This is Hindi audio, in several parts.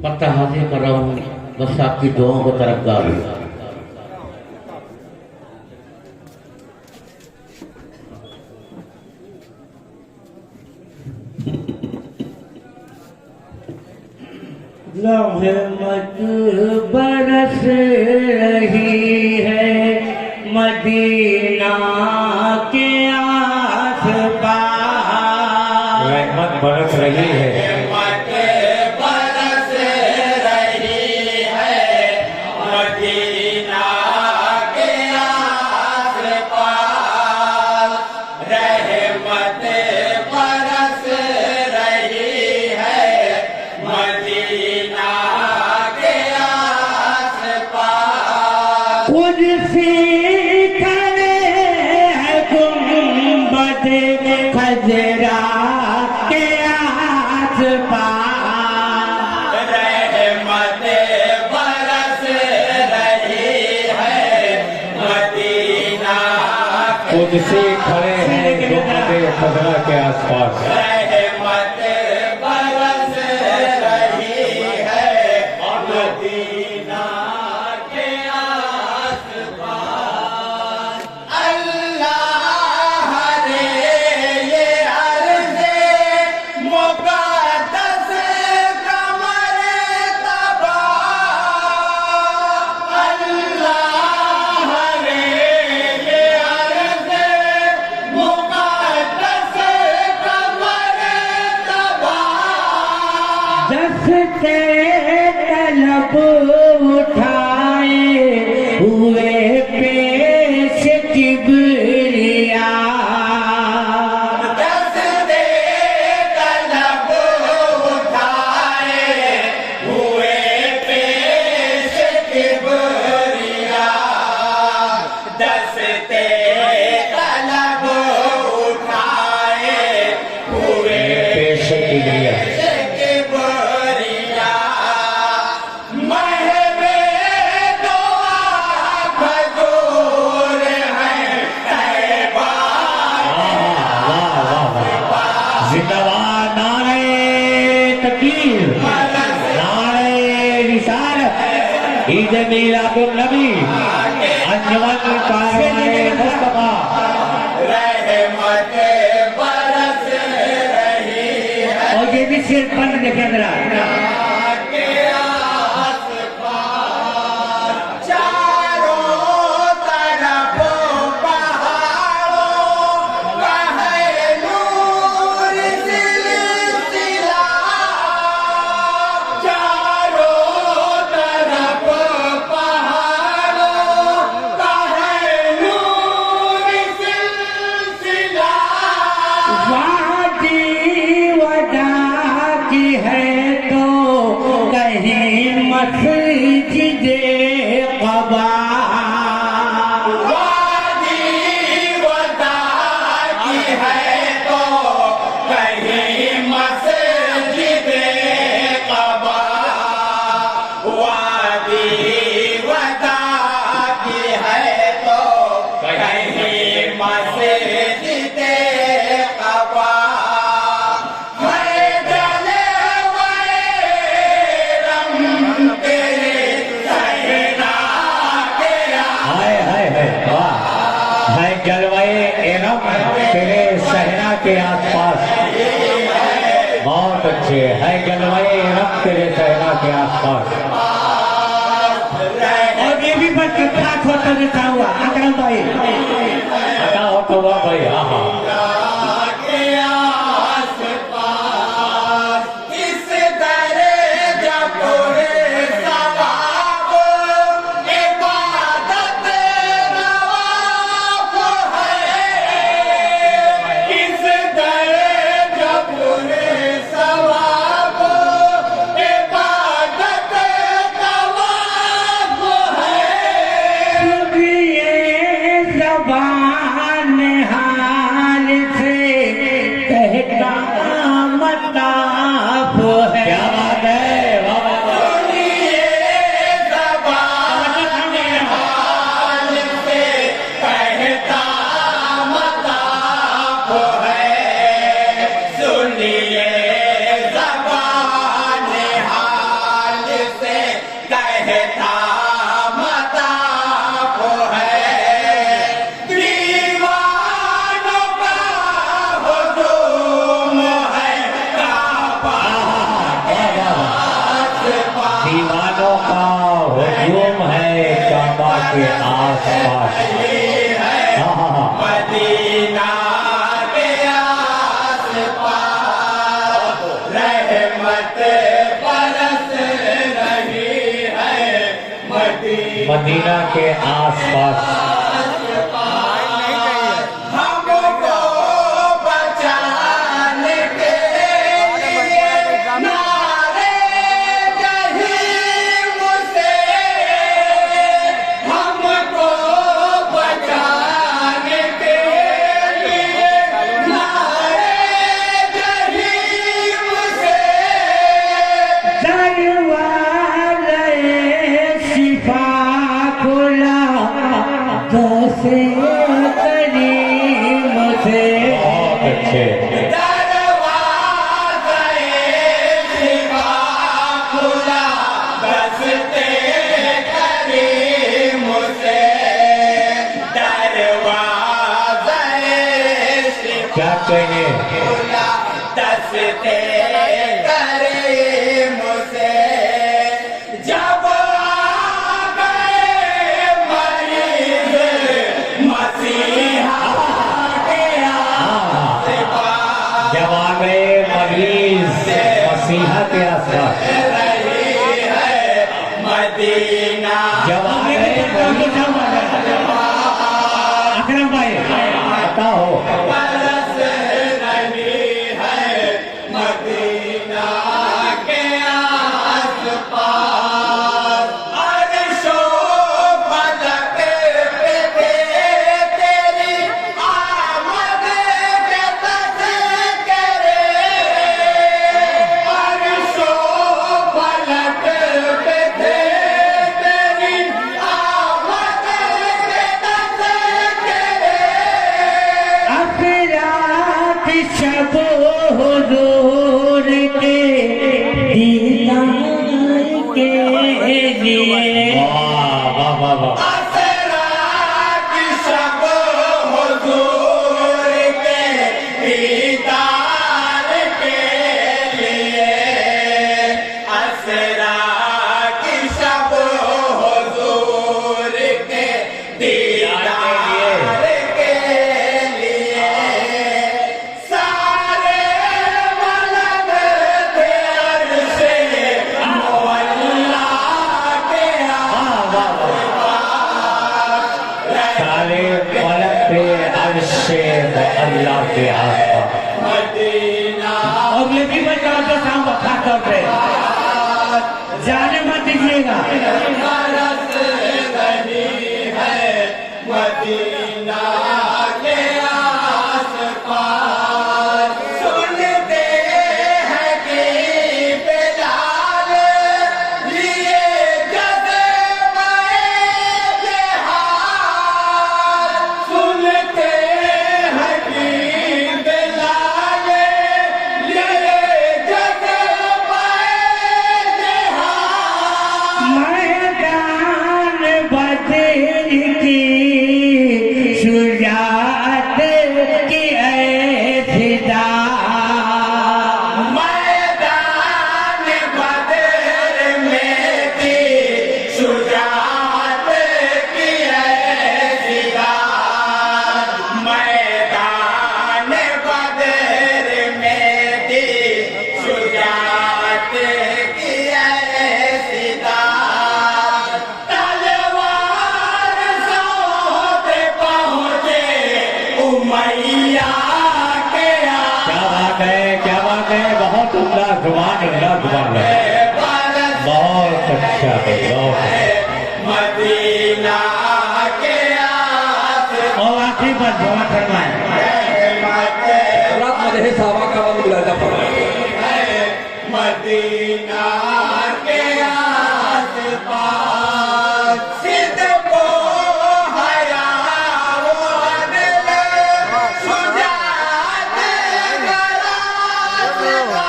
पता हासिल कर रहा हूँ, बस आपकी दुआओं को तरफदार हूँ। रहमत बरस रही है मदीना के आस-पास, रहमत बरस रही है खजरा के आस-पास रहमत बरस रही है मदीना खुद से खड़े हैं गुंबदे खजरा के आसपास। रहमत बरस रही है मदीना के आसपास। अल्लाह रे ये अर्ज़े मुक़द्दस कमर तबा, अल्लाह रे ये अर्ज़े मुक़द्दस कमर तबा। दस्ते तलब उठाए हुए पेश किबरिया, दस्ते तलब उठाए हुए पेश किबरिया, दस्ते तलब उठाए हुए पेश किबरिया, किबरिया। महवे दो आँख दूर हैं तैबा, वाह वाह वाह, जिंदाबाद नारे तकबीर, नारे रिसालत, ईद मिलादुन्नबी, अंजुमन कारवाने मुस्तफा। रहमत बरस रही है और ये भी सिर बंद देखे जरा, के आसपास। चारों तरफ पहाड़ों का है नूर सिलसिला, चारों तरफ पहाड़ों का है नूर सिलसिला। वादी वदा की है तो कहीं मस्जिद क़बा, वादी वदा की है तो कहीं मस्जिद क़बा, वादी वदा की है तो कहीं मस्जिद क़बा। है जलवे रम तेरे सहना के हाय हाय हाय वाह, है जलवाए एरम तेरे सहना के आसपास। बहुत अच्छे, है जलवाए एरम तेरे सहना के आसपास। और ये भी बस खास होता रहता हुआ अकरम भाई। आता हो तो वाह भाई, हाँ हाँ। के आसपास इस दर्जा पूरे सवाब इबादत नवाब है, इस दर्जा पूरे सवाब इबादत नवाब है। ये ज़बान हाल से कहता मताफ है। क्या बात है, वाह वाह वाह। सुनिए ज़बान हाल से कहता मताफ है, सुनिए ज़बान हाल मदीना के आसपास हमको बचाने के लिए नारे जहीम से, हमको बचाने के लिए नारे जहीम से, शिफा खुला दसे करीम से। बहुत अच्छे। दरवाज़े शिफा खुला दस्ते करीम से, दरवाज़े शिफा क्या कहेंगे? खुला दस्ते करीम से, जब आ गए मरीज़ मसीहा के आस-पास, जब आ गए मरीज मसीहा के आसपास, रही है मदीना जब आ गए अकरम भाई पता हो बरस रही है मदीना के आस-पास, अर्शो फलक पे तेरी आमद के तज़किरे, अर्शो फलक पे तेरी आमद के तज़किरे, अफरात शब हुजूर के दीदार के लिए। वाह वाह वाह वाह। असरात शब हुजूर के दीदार के लिए, असरात शब हुजूर के दीदार के लिए, सारे मलक थे अर्शे मुअल्ला के सारे मलक थे अर्शे अल्लाह के आसपास। मदीना और लेकिन मैं तो शाम खास तौर पे जाने मत दीजिएगा। बरस रही है मदीना के आस-पास, सुनते हैं कि बिलाल लिए जज़्बे जिहाद, सुनते हैं कि बिलाल लिए जज़्बे जिहाद, मैदान बदर की शुजात की ऐसिदा। मैदान बदर में थी शुजाअत की ऐसी बात, मैदान बदर में थी शुजाअत की ऐसी बात, तलवार सोते पहुंचे उमैया के क्या बात है, बहुत उम्दा जुबान है, बहुत अच्छा है, बहुत अच्छा। मदीना के आस और आखिरी बात दुआ फरमाएं। मध्ये हे सावा कामा मुलाचा मदीना के आस-पास, सिद्को हया वो अदल शुजाअत गरासता,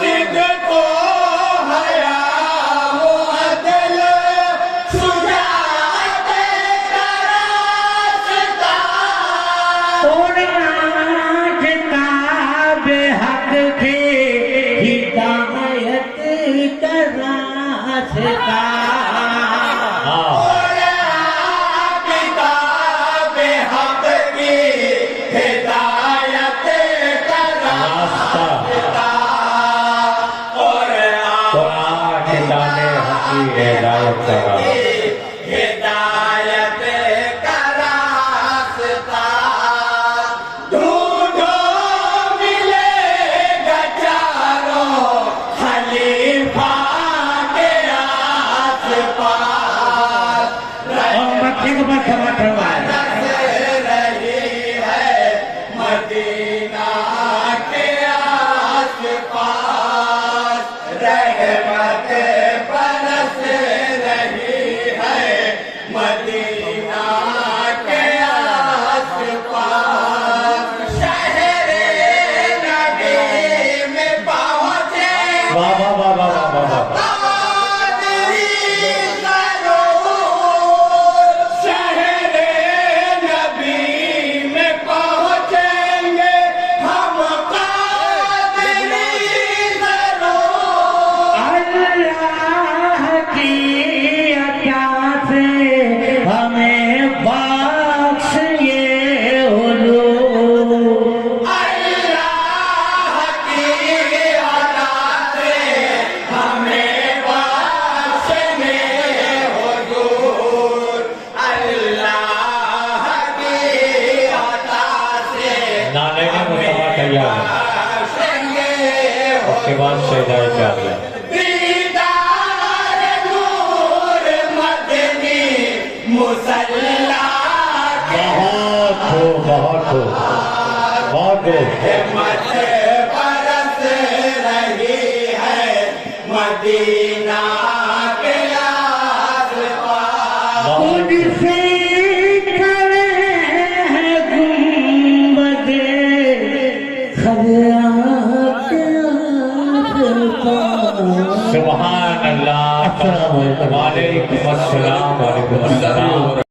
सिद्को हया वो अदल शुजाअत गरासता, किताब हक के हिदायत का रास्ता। के बाद सजदाए जारिया। दीदार नूर मदनी मुसल्ला के बहुत हो बहुत हो बहुत हो। मत बरस रही है मदीना के आस-पास। उनसे खड़े हैं गुंबदे खबरा के आस-पास। सुभान अल्लाह। वालेकुम अस्सलाम वालेकुम अस्सलाम।